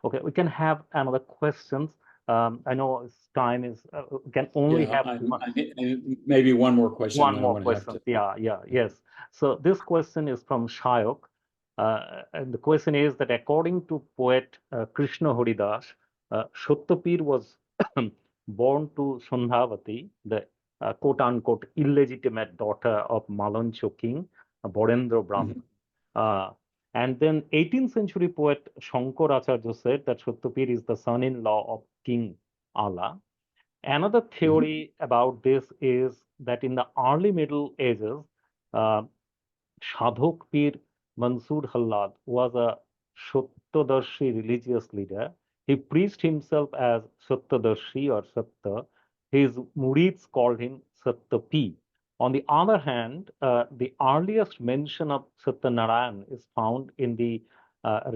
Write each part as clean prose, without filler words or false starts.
Okay, we can have another questions. I know time is we can only Yeah, have one. maybe one more question, One then I more want to have question. to. Yes. So this question is from Shayok. And the question is that according to poet Krishna Haridas, Satyapir was born to Sandhavati, the quote unquote illegitimate daughter of Malancho king, Borendra Brahmin. Mhm. Uh, and then 18th century poet Shankaracharya said that Satyapir is the son-in-law of King Ala. Another Mhm. theory about this is that in the early Middle Ages, uh, Sadhok Pir Mansur Hallad was a Satyadarshi religious leader. He preached himself as Satyadarshi or Satya. His murids called him Satyapi. On the other hand, the earliest mention of Satyanarayan is found in the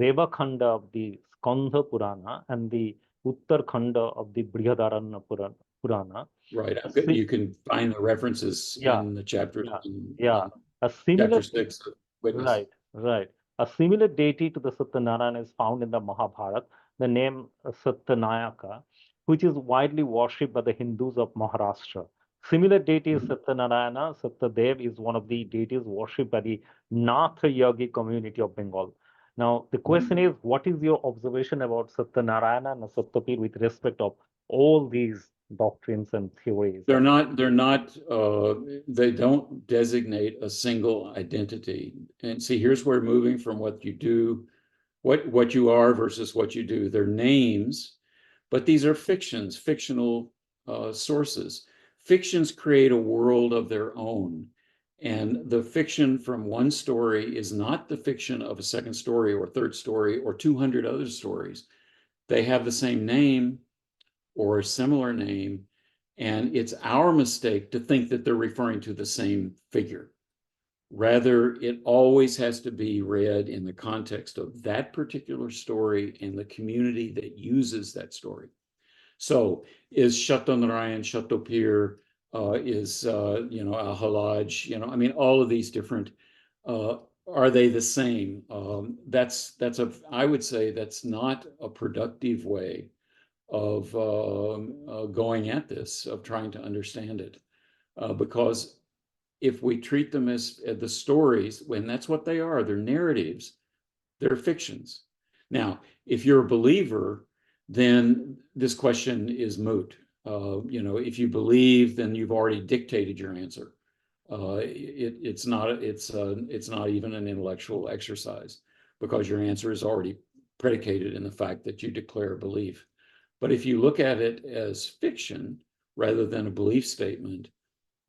Reva Khanda of the Skandha Purana and the Uttar Khanda of the Brihadaranya Purana. Right. A si- You can find the references yeah, in the chapters yeah, in yeah. A similar chapter 6 of Witness. Right. A similar deity to the Satyanarayana is found in the Mahabharata, the name Satyanayaka, which is widely worshipped by the Hindus of Maharashtra. Similar deity is Mhm. Satyanarayana. Satyadev is one of the deities worshipped by the Nath Yogi community of Bengal. Now, the question Mhm. is, what is your observation about Satyanarayana and Satyapir with respect of all these doctrines and theories? They don't designate a single identity. And see, here's where moving from what you do, what you are versus what you do. They're names, but these are fictions, fictional sources. Fictions create a world of their own. And the fiction from one story is not the fiction of a second story or third story or 200 other stories. They have the same name or a similar name, and it's our mistake to think that they're referring to the same figure. Rather, it always has to be read in the context of that particular story and the community that uses that story. So, is Chateau Narayan, Chateau Pir, is Al Halaj, I mean, all of these different. Uh, are they the same? I would say that's not a productive way of going at this, of trying to understand it. Because if we treat them as the stories, when that's what they are, they're narratives, they're fictions. Now, if you're a believer, then this question is moot. If you believe, then you've already dictated your answer. It's not even an intellectual exercise because your answer is already predicated in the fact that you declare belief. But if you look at it as fiction rather than a belief statement,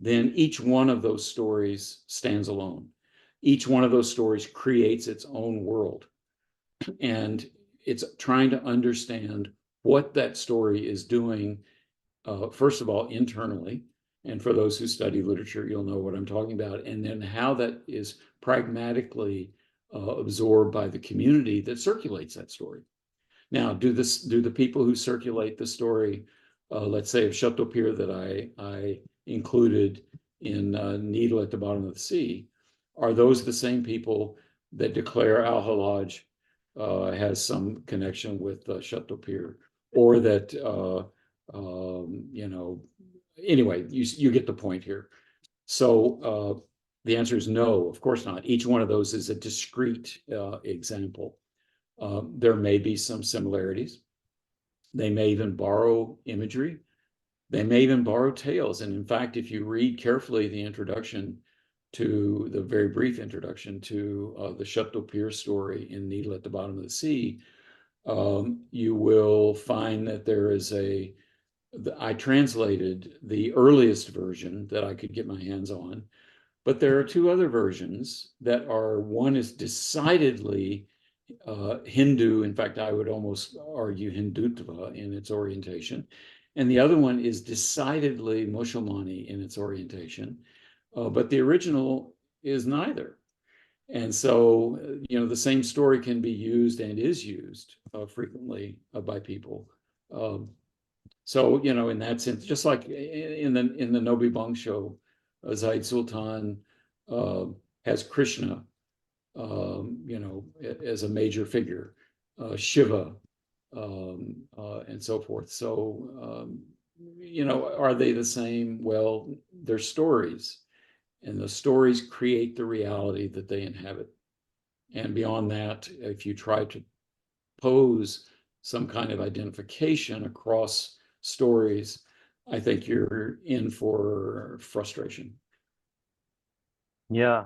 then each one of those stories stands alone. Each one of those stories creates its own world. And it's trying to understand what that story is doing, first of all, internally. And for those who study literature, you'll know what I'm talking about. And then how that is pragmatically absorbed by the community that circulates that story. Now, do the people who circulate the story, let's say of Chateau Pier that I included in Needle at the Bottom of the Sea, are those the same people that declare Al Halaj has some connection with Chateau Pier, or that anyway, you get the point here. So the answer is no, of course not. Each one of those is a discrete example. There may be some similarities. They may even borrow imagery. They may even borrow tales. And in fact, if you read carefully the very brief introduction to the Chateau Pier story in Needle at the Bottom of the Sea, you will find that I translated the earliest version that I could get my hands on, but there are two other versions one is decidedly Hindu. In fact, I would almost argue Hindutva in its orientation. And the other one is decidedly Musalmani in its orientation. But the original is neither. And so, the same story can be used and is used frequently by people. Um, so, in that sense, just like in the Nobi Bang show, Zaid Sultan uh, has Krishna as a major figure. Shiva and so forth. So, are they the same? Well, they're stories, and the stories create the reality that they inhabit. And beyond that, if you try to pose some kind of identification across stories, I think you're in for frustration. Yeah,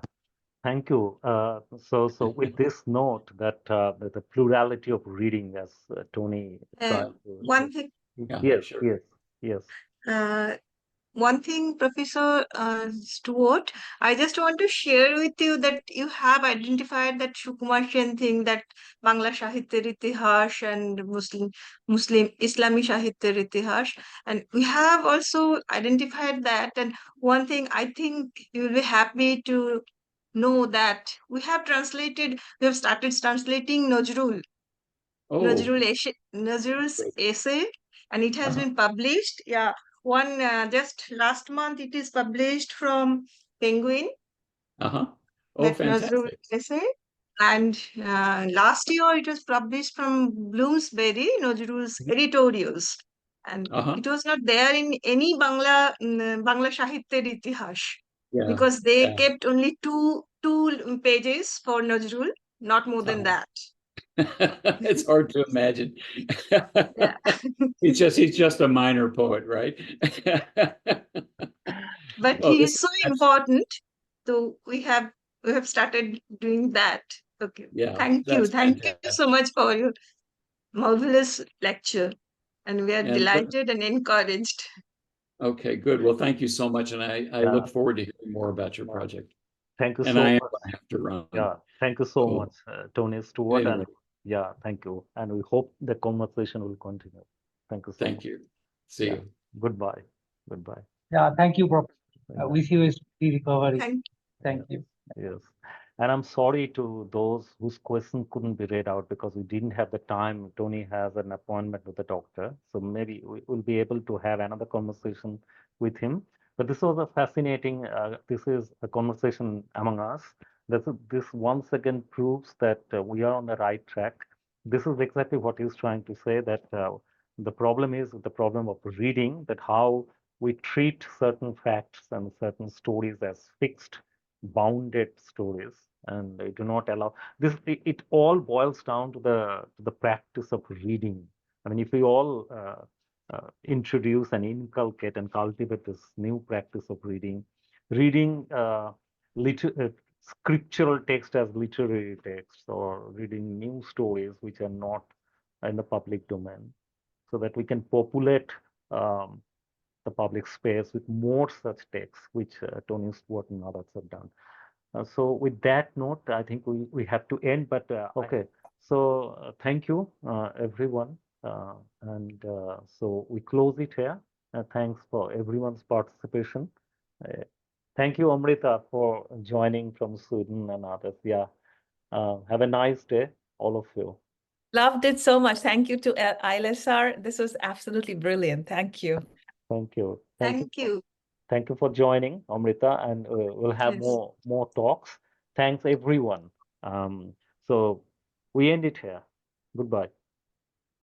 thank you. So with this note that the plurality of reading, as Tony tried to, One thing, Yeah, yes, sure. yes. uh, one thing, Professor Stewart, I just want to share with you that you have identified that Sukumar Sen thing, that Bangla Sahityer Itihash and Muslim Islami Sahityer Itihash, and we have also identified that. And one thing I think you will be happy to know that we have started translating Oh, Nazrul's great. essay, and it has Uh-huh. been published. Yeah, one just last month it is published from Penguin, Uh-huh. Oh, that Nazrul fantastic. essay, and last year it was published from Bloomsbury, Nazrul's editorials, and Uh-huh. it was not there in any Bangla Sahityer Itihash, Yeah. because they Yeah. kept only two pages for Nazrul, not more than Uh-huh. that. It's hard to imagine. Yeah. He's just a minor poet, right? But Oh, he this is so is important, so we have started doing that. Okay, yeah, thank you that's so fantastic. much for your marvelous lecture, and we are And delighted and encouraged. okay, good. Well, thank you so much, and I Yeah, look forward to hearing more about your yeah. project. Thank you And so I am much. going to have to run. Yeah, thank you so So much, Tony Stewart, and anyway, yeah, thank you. And we hope the conversation will continue. Thank you so thank much. you. See Yeah, you. goodbye. Goodbye. Yeah, thank you, Prof. Yeah. Wish you a speedy recovery. Thank Thank Yes, you. yes. And I'm sorry to those whose question couldn't be read out because we didn't have the time. Tony has an appointment with the doctor, so maybe we will be able to have another conversation with him. But this was a fascinating, this is a conversation among us. This once again proves that we are on the right track. This is exactly what he's trying to say, that the problem is the problem of reading, that how we treat certain facts and certain stories as fixed, bounded stories, and they do not allow this. It all boils down to the practice of reading. I mean, if we all introduce and inculcate and cultivate this new practice of reading scriptural text as literary text, or reading new stories which are not in the public domain, so that we can populate um, the public space with more such texts, which Tony Stewart and others have done. So with that note, I think we have to end, but okay. So thank you, everyone. And so we close it here. Thanks for everyone's participation. Thank you, Amrita, for joining from Sweden and others. Yeah. Have a nice day, all of you. Loved it so much. Thank you to ILSR. This was absolutely brilliant. Thank you. Thank you. thank you. Thank you for joining, Amrita, and we'll have Yes. more talks. Thanks, everyone. So we end it here. Goodbye.